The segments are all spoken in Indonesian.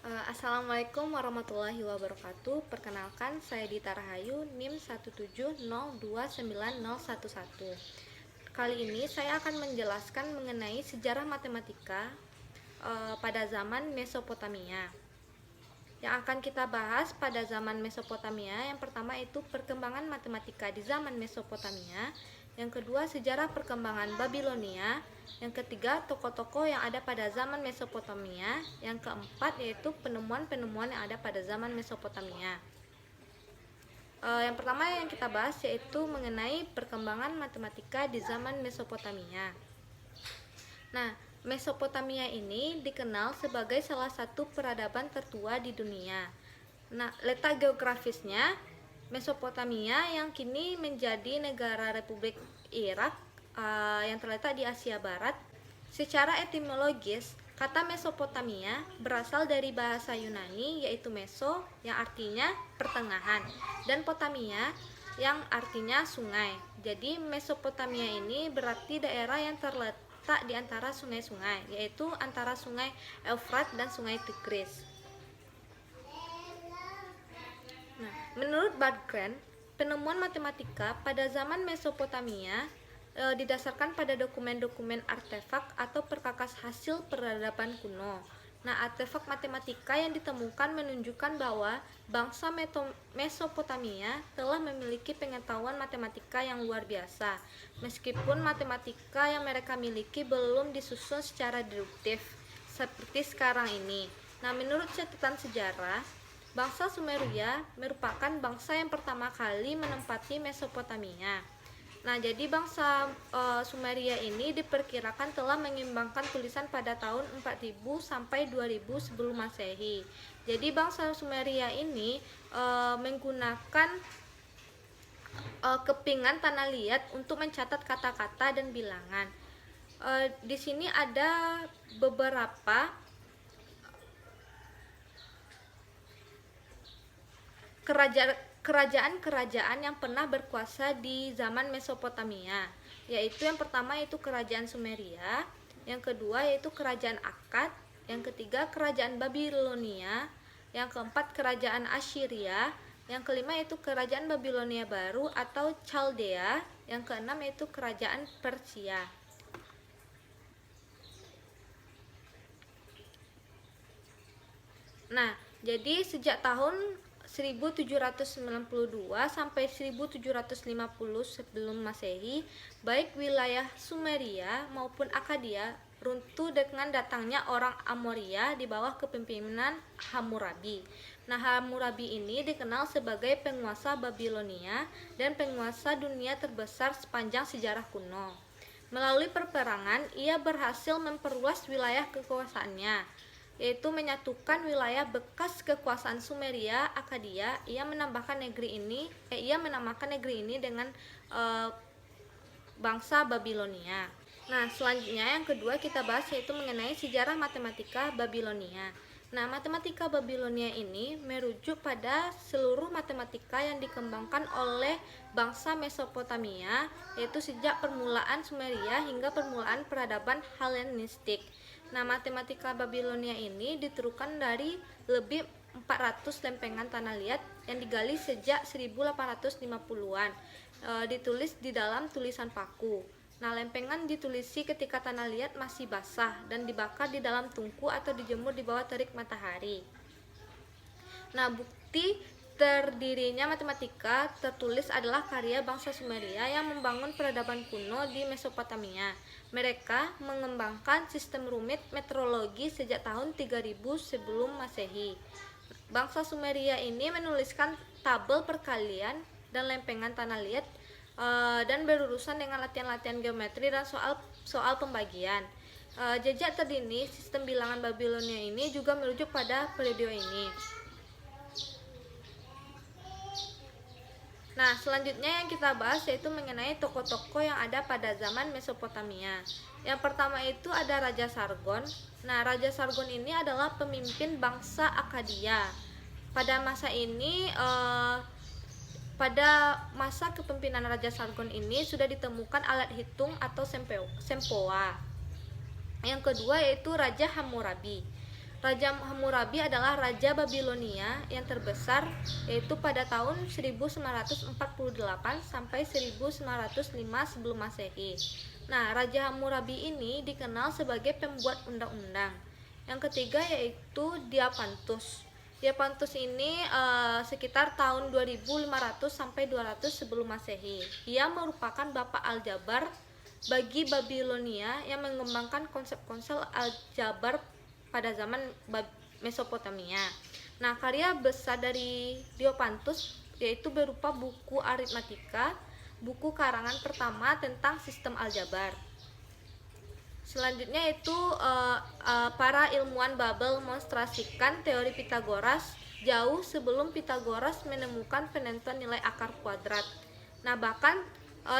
Assalamualaikum warahmatullahi wabarakatuh. Perkenalkan, saya Dita Rahayu, NIM 170299011. Kali ini saya akan menjelaskan mengenai sejarah matematika pada zaman Mesopotamia. Yang akan kita bahas pada zaman Mesopotamia, yang pertama itu perkembangan matematika di zaman Mesopotamia, yang kedua sejarah perkembangan Babilonia, yang ketiga tokoh-tokoh yang ada pada zaman Mesopotamia, yang keempat yaitu penemuan-penemuan yang ada pada zaman Mesopotamia. Yang pertama yang kita bahas yaitu mengenai perkembangan matematika di zaman Mesopotamia. Nah, Mesopotamia ini dikenal sebagai salah satu peradaban tertua di dunia. Nah, letak geografisnya Mesopotamia yang kini menjadi negara Republik Irak yang terletak di Asia Barat. Secara etimologis, kata Mesopotamia berasal dari bahasa Yunani yaitu meso yang artinya pertengahan dan potamia yang artinya sungai. Jadi Mesopotamia ini berarti daerah yang terletak di antara sungai-sungai, yaitu antara sungai Eufrat dan sungai Tigris. Nah, menurut Bartgren, penemuan matematika pada zaman Mesopotamia didasarkan pada dokumen-dokumen artefak atau perkakas hasil peradaban kuno. Nah, artefak matematika yang ditemukan menunjukkan bahwa bangsa Mesopotamia telah memiliki pengetahuan matematika yang luar biasa, meskipun matematika yang mereka miliki belum disusun secara deduktif seperti sekarang ini. Nah, menurut catatan sejarah, bangsa Sumeria merupakan bangsa yang pertama kali menempati Mesopotamia. Nah, jadi bangsa Sumeria ini diperkirakan telah mengembangkan tulisan pada tahun 4000 sampai 2000 sebelum Masehi. Jadi bangsa Sumeria ini menggunakan kepingan tanah liat untuk mencatat kata-kata dan bilangan. Di sini ada beberapa kerajaan-kerajaan yang pernah berkuasa di zaman Mesopotamia, yaitu yang pertama yaitu kerajaan Sumeria, yang kedua yaitu kerajaan Akkad, yang ketiga kerajaan Babilonia, yang keempat kerajaan Assyria, yang kelima yaitu kerajaan Babilonia baru atau Chaldea, yang keenam yaitu kerajaan Persia. Nah, jadi sejak tahun 1792 sampai 1750 sebelum Masehi, baik wilayah Sumeria maupun Akkadia runtuh dengan datangnya orang Amoria di bawah kepemimpinan Hammurabi. Nah, Hammurabi ini dikenal sebagai penguasa Babilonia dan penguasa dunia terbesar sepanjang sejarah kuno. Melalui perperangan, ia berhasil memperluas wilayah kekuasaannya, yaitu menyatukan wilayah bekas kekuasaan Sumeria, Akkadia. Ia menambahkan ia menamakan negeri ini dengan bangsa Babilonia. Nah, selanjutnya yang kedua kita bahas yaitu mengenai sejarah matematika Babilonia. Nah, matematika Babilonia ini merujuk pada seluruh matematika yang dikembangkan oleh bangsa Mesopotamia, yaitu sejak permulaan Sumeria hingga permulaan peradaban Helenistik. Nah, matematika Babilonia ini diturukan dari lebih 400 lempengan tanah liat yang digali sejak 1850-an, ditulis di dalam tulisan paku. Nah, lempengan ditulisi ketika tanah liat masih basah dan dibakar di dalam tungku atau dijemur di bawah terik matahari. Nah, bukti terdirinya matematika tertulis adalah karya bangsa Sumeria yang membangun peradaban kuno di Mesopotamia. Mereka mengembangkan sistem rumit metrologi sejak tahun 3000 sebelum Masehi. Bangsa Sumeria ini menuliskan tabel perkalian dan lempengan tanah liat dan berurusan dengan latihan-latihan geometri dan soal pembagian. Jejak terdini sistem bilangan Babilonia ini juga merujuk pada periode ini. Nah, selanjutnya yang kita bahas yaitu mengenai tokoh-tokoh yang ada pada zaman Mesopotamia. Yang pertama itu ada Raja Sargon. Nah, Raja Sargon ini adalah pemimpin bangsa Akkadia. Pada masa kepemimpinan Raja Sargon ini sudah ditemukan alat hitung atau sempoa. Yang kedua yaitu Raja Hammurabi. Raja Hammurabi adalah raja Babilonia yang terbesar, yaitu pada tahun 1948 sampai 1905 sebelum Masehi. Nah, Raja Hammurabi ini dikenal sebagai pembuat undang-undang. Yang ketiga yaitu Diapantus. Diapantus ini sekitar tahun 2500 sampai 200 sebelum Masehi. Ia merupakan bapak aljabar bagi Babilonia yang mengembangkan konsep-konsep aljabar pada zaman Mesopotamia. Nah, karya besar dari Diopantus yaitu berupa buku aritmatika, buku karangan pertama tentang sistem aljabar. Selanjutnya itu para ilmuwan Babel mendemonstrasikan teori Pitagoras jauh sebelum Pitagoras menemukan penentuan nilai akar kuadrat. Nah, bahkan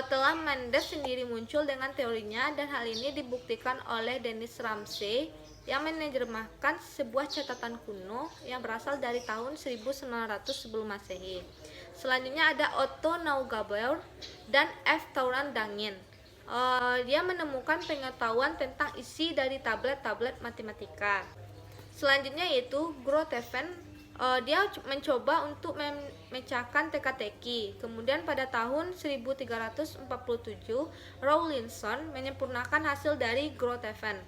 telah Mendes sendiri muncul dengan teorinya, dan hal ini dibuktikan oleh Dennis Ramsay yang menerjemahkan sebuah catatan kuno yang berasal dari tahun 1900 sebelum Masehi. Selanjutnya ada Otto Neugebauer dan F. Tauran Dangin. Dia menemukan pengetahuan tentang isi dari tablet-tablet matematika. Selanjutnya yaitu Grotefend. Dia mencoba untuk memecahkan teka-teki. Kemudian pada tahun 1347 Rawlinson menyempurnakan hasil dari Grotefend.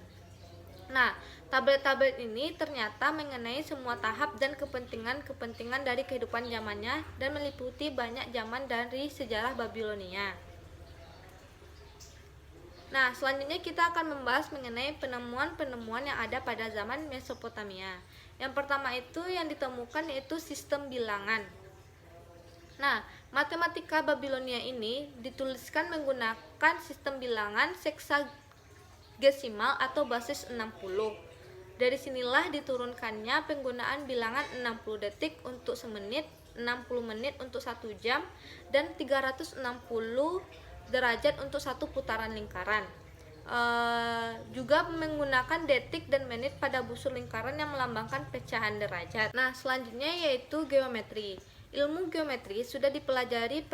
Nah, tablet-tablet ini ternyata mengenai semua tahap dan kepentingan-kepentingan dari kehidupan zamannya dan meliputi banyak zaman dari sejarah Babilonia. Nah, selanjutnya kita akan membahas mengenai penemuan-penemuan yang ada pada zaman Mesopotamia. Yang pertama itu yang ditemukan yaitu sistem bilangan. Nah, matematika Babilonia ini dituliskan menggunakan sistem bilangan seksagesimal atau basis 60. Dari sinilah diturunkannya penggunaan bilangan 60 detik untuk semenit, 60 menit untuk 1 jam, dan 360 derajat untuk satu putaran lingkaran. Juga menggunakan detik dan menit pada busur lingkaran yang melambangkan pecahan derajat. Nah, selanjutnya yaitu geometri. Ilmu geometri sudah dipelajari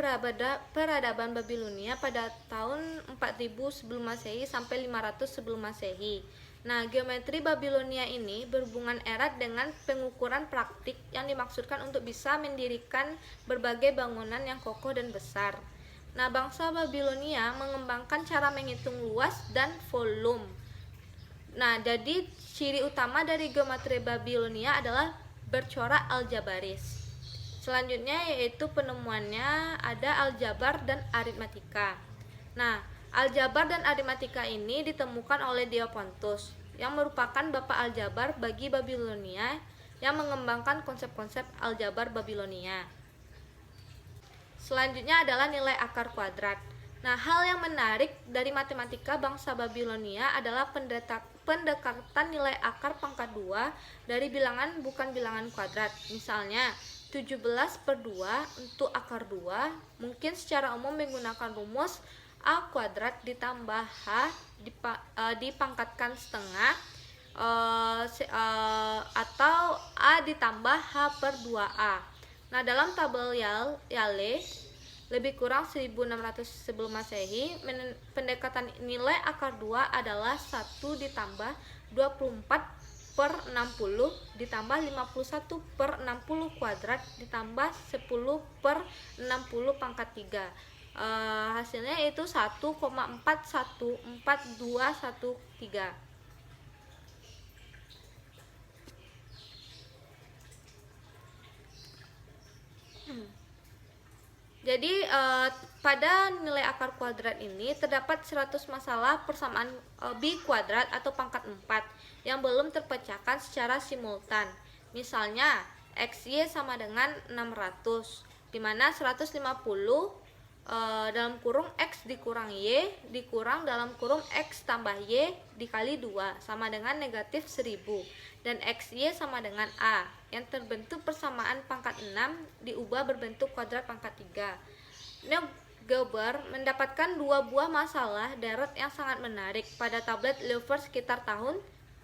peradaban Babilonia pada tahun 4000 sebelum Masehi sampai 500 sebelum Masehi. Nah, geometri Babilonia ini berhubungan erat dengan pengukuran praktik yang dimaksudkan untuk bisa mendirikan berbagai bangunan yang kokoh dan besar. Nah, bangsa Babilonia mengembangkan cara menghitung luas dan volume. Nah, jadi ciri utama dari geometri Babilonia adalah bercorak aljabaris. Selanjutnya yaitu penemuannya ada aljabar dan aritmatika. Nah, aljabar dan aritmatika ini ditemukan oleh Diopantus yang merupakan bapak aljabar bagi Babilonia yang mengembangkan konsep-konsep aljabar Babilonia. Selanjutnya adalah nilai akar kuadrat. Nah, hal yang menarik dari matematika bangsa Babilonia adalah pendekatan nilai akar pangkat 2 dari bilangan bukan bilangan kuadrat. Misalnya 17/2 untuk akar 2 mungkin secara umum menggunakan rumus A kuadrat ditambah H dipangkatkan setengah atau A ditambah H/2A. Nah, dalam tabel Yale lebih kurang 1600 sebelum Masehi, pendekatan nilai akar 2 adalah 1 ditambah 24/60 ditambah 51/60 kuadrat ditambah 10/60 pangkat 3. Hasilnya itu 1,41413. Jadi pada nilai akar kuadrat ini terdapat 100 masalah persamaan bi kuadrat atau pangkat 4 yang belum terpecahkan secara simultan. Misalnya XY sama dengan 600, di mana 150 dalam kurung X dikurang Y dikurang dalam kurung X tambah Y dikali 2 sama dengan negatif 1000, dan XY sama dengan A yang terbentuk persamaan pangkat 6 diubah berbentuk kuadrat pangkat 3. Neugebauer mendapatkan 2 buah masalah deret yang sangat menarik pada tablet Louvre sekitar tahun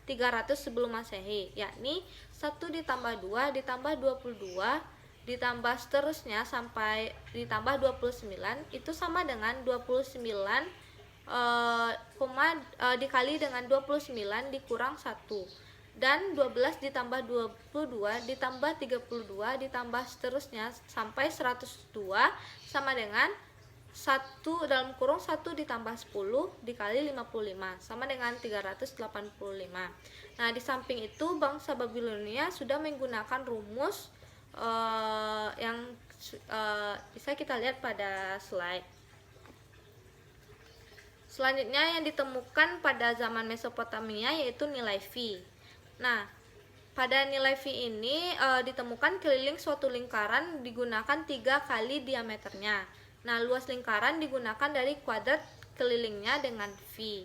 300 sebelum Masehi, yakni 1 ditambah 2 ditambah 22 ditambah seterusnya sampai ditambah 29 itu sama dengan 29 dikali dengan 29 dikurang 1. dan 12 ditambah 22 ditambah 32 ditambah seterusnya sampai 102 sama dengan 1 dalam kurung 1 ditambah 10 dikali 55 sama dengan 385. Nah, di samping itu bangsa Babilonia sudah menggunakan rumus yang bisa kita lihat pada slide. Selanjutnya yang ditemukan pada zaman Mesopotamia yaitu nilai Phi. Nah, pada nilai Phi ini ditemukan keliling suatu lingkaran digunakan 3 kali diameternya. Nah, luas lingkaran digunakan dari kuadrat kelilingnya dengan Phi.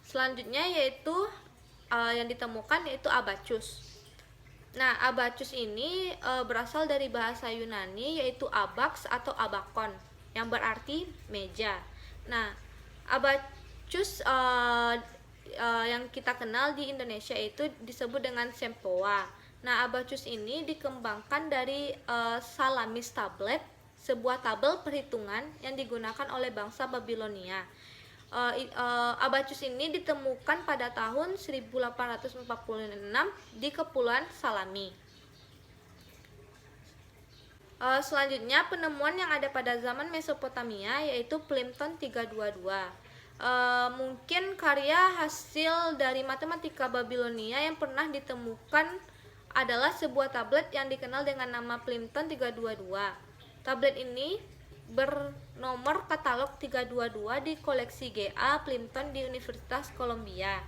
Selanjutnya yaitu yang ditemukan yaitu abacus. Nah, abacus ini berasal dari bahasa Yunani yaitu abax atau abakon yang berarti meja. Nah, abacus yang kita kenal di Indonesia itu disebut dengan sempoa. Nah, abacus ini dikembangkan dari salamis tablet, sebuah tabel perhitungan yang digunakan oleh bangsa Babilonia. Abacus ini ditemukan pada tahun 1846 di Kepulauan Salami. Selanjutnya penemuan yang ada pada zaman Mesopotamia yaitu Plimpton 322. Mungkin karya hasil dari matematika Babilonia yang pernah ditemukan adalah sebuah tablet yang dikenal dengan nama Plimpton 322. Tablet ini bernomor katalog 322 di koleksi GA Plimpton di Universitas Columbia.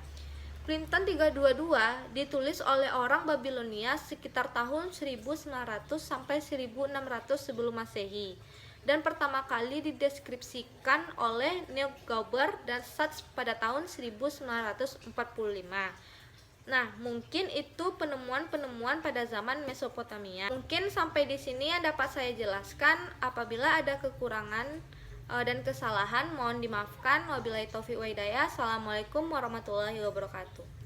Plimpton 322 ditulis oleh orang Babilonia sekitar tahun 1900 sampai 1600 sebelum Masehi dan pertama kali dideskripsikan oleh Neil Gauber dan Sachs pada tahun 1945. Nah, mungkin itu penemuan-penemuan pada zaman Mesopotamia. Mungkin sampai di sini yang dapat saya jelaskan. Apabila ada kekurangan dan kesalahan, mohon dimaafkan. Wabillahi taufiq wa hidayah. Assalamualaikum warahmatullahi wabarakatuh.